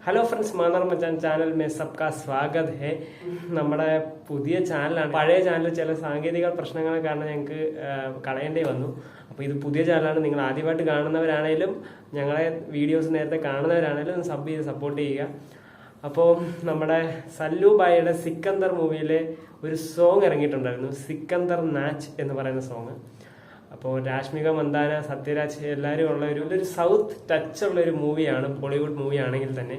Hello friends, Mannar മച്ചാൻ channel में सबका स्वागत है. നമ്മുടെ പുതിയ ചാനലാണ്. പഴയ ചാനൽ ചില സാങ്കേതിക പ്രശ്നങ്ങൾ കാരണം ഞങ്ങൾക്ക് കളയേണ്ടി വന്നു. അപ്പോൾ ഇത് പുതിയ ചാനലാണ്. നിങ്ങൾ ആദ്യമായിട്ട് കാണുന്നവരാണേലും ഞങ്ങളെ വീഡിയോസ് നേരത്തെ കാണുന്നവരാണേലും സബ് ചെയ്ത് സപ്പോർട്ട് ചെയ്യുക. അപ്പോൾ നമ്മുടെ സല്ലു ബായിയുടെ സിക്കന്ദർ മൂവിയിലെ ഒരു സോങ് ഇറങ്ങിയിട്ടുണ്ടായിരുന്നു, സിക്കന്ദർ നാച്ച് എന്ന് പറയുന്ന സോങ്. അപ്പോൾ രാഷ്മിക മന്ദാന, സത്യരാജ് എല്ലാവരും ഉള്ള ഒരു സൗത്ത് ടച്ച് ഉള്ള ഒരു മൂവിയാണ്. ബോളിവുഡ് മൂവി ആണെങ്കിൽ തന്നെ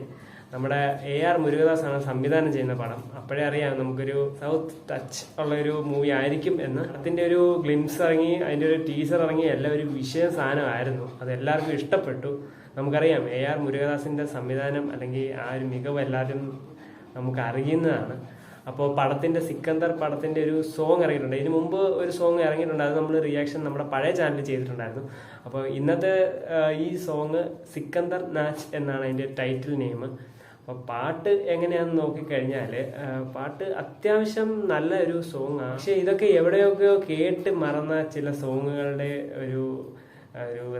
നമ്മുടെ AR മുരുകദാസ് ആണ് സംവിധാനം ചെയ്യുന്ന പടം. അപ്പോഴേ അറിയാം നമുക്കൊരു സൗത്ത് ടച്ച് ഉള്ള ഒരു മൂവി ആയിരിക്കും എന്ന്. അതിൻ്റെ ഒരു ഗ്ലിംസ് ഇറങ്ങി, അതിൻ്റെ ഒരു ടീസർ ഇറങ്ങി, എല്ലാം ഒരു വിഷയ സാധനമായിരുന്നു. അത് എല്ലാവർക്കും ഇഷ്ടപ്പെട്ടു. നമുക്കറിയാം AR മുരുകദാസിൻ്റെ സംവിധാനം അല്ലെങ്കിൽ ആ ഒരു മികവ് എല്ലാവരും നമുക്ക് അറിയുന്നതാണ്. അപ്പോൾ പടത്തിന്റെ സിക്കന്ദർ പടത്തിന്റെ ഒരു സോങ് ഇറങ്ങിയിട്ടുണ്ട്. ഇതിനു മുമ്പ് ഒരു സോങ് ഇറങ്ങിയിട്ടുണ്ട്, അത് നമ്മൾ റിയാക്ഷൻ നമ്മുടെ പഴയ ചാനലിൽ ചെയ്തിട്ടുണ്ടായിരുന്നു. അപ്പോൾ ഇന്നത്തെ ഈ സോങ് സിക്കന്ദർ നാച്ച് എന്നാണ് അതിന്റെ ടൈറ്റിൽ നെയിം. അപ്പോൾ പാട്ട് എങ്ങനെയാണെന്ന് നോക്കിക്കഴിഞ്ഞാൽ പാട്ട് അത്യാവശ്യം നല്ല ഒരു സോങ്ങാണ്. പക്ഷെ ഇതൊക്കെ എവിടെയൊക്കെയോ കേട്ട് മറന്ന ചില സോങ്ങുകളുടെ ഒരു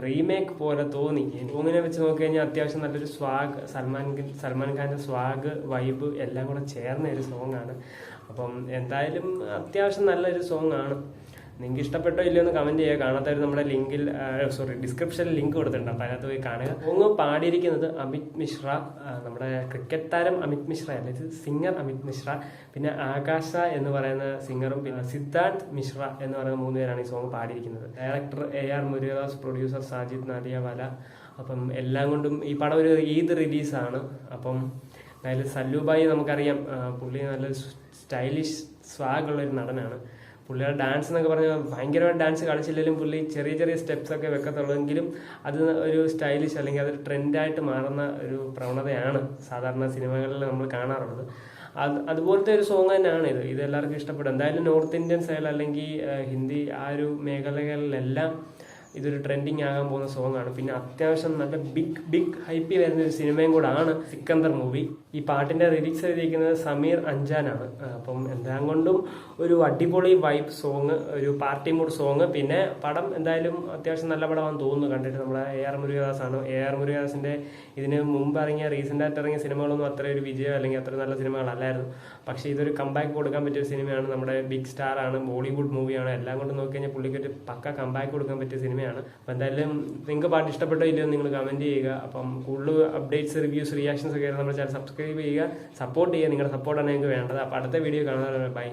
റീമേക്ക് പോലെ തോന്നി. സോങ്ങിനെ വെച്ച് നോക്കി കഴിഞ്ഞാൽ അത്യാവശ്യം നല്ലൊരു സ്വാഗ്, സൽമാൻ ഖാന്റെ സ്വാഗ് വൈബ് എല്ലാം കൂടെ ചേർന്ന ഒരു സോങ് ആണ്. അപ്പം എന്തായാലും അത്യാവശ്യം നല്ലൊരു സോങ് ആണ്. നിങ്ങൾക്ക് ഇഷ്ടപ്പെട്ടോ ഇല്ലയോ എന്ന് കമന്റ് ചെയ്യുക. കാണാത്തവർ നമ്മുടെ ഡിസ്ക്രിപ്ഷനിൽ ലിങ്ക് കൊടുത്തിട്ടുണ്ട്, അപ്പം അതിനകത്ത് പോയി കാണുക. സോങ് പാടിയിരിക്കുന്നത് അമിത് മിശ്ര, നമ്മുടെ ക്രിക്കറ്റ് താരം അമിത് മിശ്ര അല്ല, ഇത് സിംഗർ അമിത് മിശ്ര, പിന്നെ ആകാശ എന്ന് പറയുന്ന സിംഗറും പിന്നെ സിദ്ധാർത്ഥ് മിശ്ര എന്ന് പറയുന്ന 3 പേരാണ് ഈ സോങ് പാടിയിരിക്കുന്നത്. Director AR Murugadoss, producer Sajid Nadiadwala. അപ്പം എല്ലാം കൊണ്ടും ഈ പടം ഒരു ഈദ് റിലീസാണ്. അപ്പം എന്തായാലും സല്ലുബായി നമുക്കറിയാം, പുള്ളി നല്ല സ്റ്റൈലിഷ് സ്വാഗുള്ള ഒരു നടനാണ്. പുള്ളിയുടെ ഡാൻസ് എന്നൊക്കെ പറഞ്ഞാൽ ഭയങ്കരമായിട്ട് ഡാൻസ് കളിച്ചില്ലെങ്കിലും പുള്ളി ചെറിയ ചെറിയ സ്റ്റെപ്സ് ഒക്കെ വെക്കത്തുള്ളെങ്കിലും അത് ഒരു സ്റ്റൈലിഷ് അല്ലെങ്കിൽ അതൊരു ട്രെൻഡായിട്ട് മാറുന്ന ഒരു പ്രവണതയാണ് സാധാരണ സിനിമകളിൽ നമ്മൾ കാണാറുള്ളത്. അതുപോലത്തെ ഒരു സോങ് തന്നെയാണ് ഇത് എല്ലാവർക്കും ഇഷ്ടപ്പെടും. എന്തായാലും നോർത്ത് ഇന്ത്യൻ സൈഡ് അല്ലെങ്കിൽ ഹിന്ദി ആ ഒരു മേഖലകളിലെല്ലാം ഇതൊരു ട്രെൻഡിങ് ആകാൻ പോകുന്ന സോങ് ആണ്. പിന്നെ അത്യാവശ്യം നല്ല ബിഗ് ഹൈപ്പി വരുന്ന ഒരു സിനിമയും കൂടെ ആണ് സിക്കന്ദർ മൂവി. ഈ പാട്ടിന്റെ ലിറിക്സ് എഴുതിയിരിക്കുന്നത് സമീർ അഞ്ചാനാണ്. അപ്പം എല്ലാം കൊണ്ടും ഒരു അടിപൊളി വൈബ് സോങ്, ഒരു പാർട്ടി മൂഡ് സോങ്. പിന്നെ പടം എന്തായാലും അത്യാവശ്യം നല്ല പടമാണെന്ന് തോന്നുന്നു കണ്ടിട്ട്. നമ്മുടെ AR മുരുകദാസ് ആണ്. AR മുരുകദാസിന്റെ ഇതിന് മുമ്പ് റീസെന്റ് ആയിട്ട് ഇറങ്ങിയ സിനിമകളൊന്നും അത്ര ഒരു വിജയം അല്ലെങ്കിൽ അത്ര നല്ല സിനിമകളല്ലായിരുന്നു. പക്ഷെ ഇതൊരു കംബാക്ക് കൊടുക്കാൻ പറ്റിയ സിനിമയാണ്. നമ്മുടെ ബിഗ് സ്റ്റാർ ആണ്, ബോളിവുഡ് മൂവിയാണ്. എല്ലാം കൊണ്ട് നോക്കി കഴിഞ്ഞാൽ പുള്ളിക്ക് ഒരു പക്ക കംബാക്ക് കൊടുക്കാൻ പറ്റിയ സിനിമയാണ്. അപ്പം എന്തായാലും നിങ്ങൾക്ക് പാട്ട് ഇഷ്ടപ്പെട്ടോ ഇല്ലയോ നിങ്ങൾ കമന്റ് ചെയ്യുക. അപ്പം കൂടുതൽ അപ്ഡേറ്റ്സ്, റിവ്യൂസ്, റിയാക്ഷൻസ് ഒക്കെ നമ്മുടെ ചാനൽ സബ്സ്ക്രൈബ് ചെയ്യുക, സപ്പോർട്ട് ചെയ്യുക. നിങ്ങളുടെ സപ്പോർട്ടാണ് ഞങ്ങൾക്ക് വേണ്ടത്. അപ്പം അടുത്ത വീഡിയോ കാണാൻ ബൈ.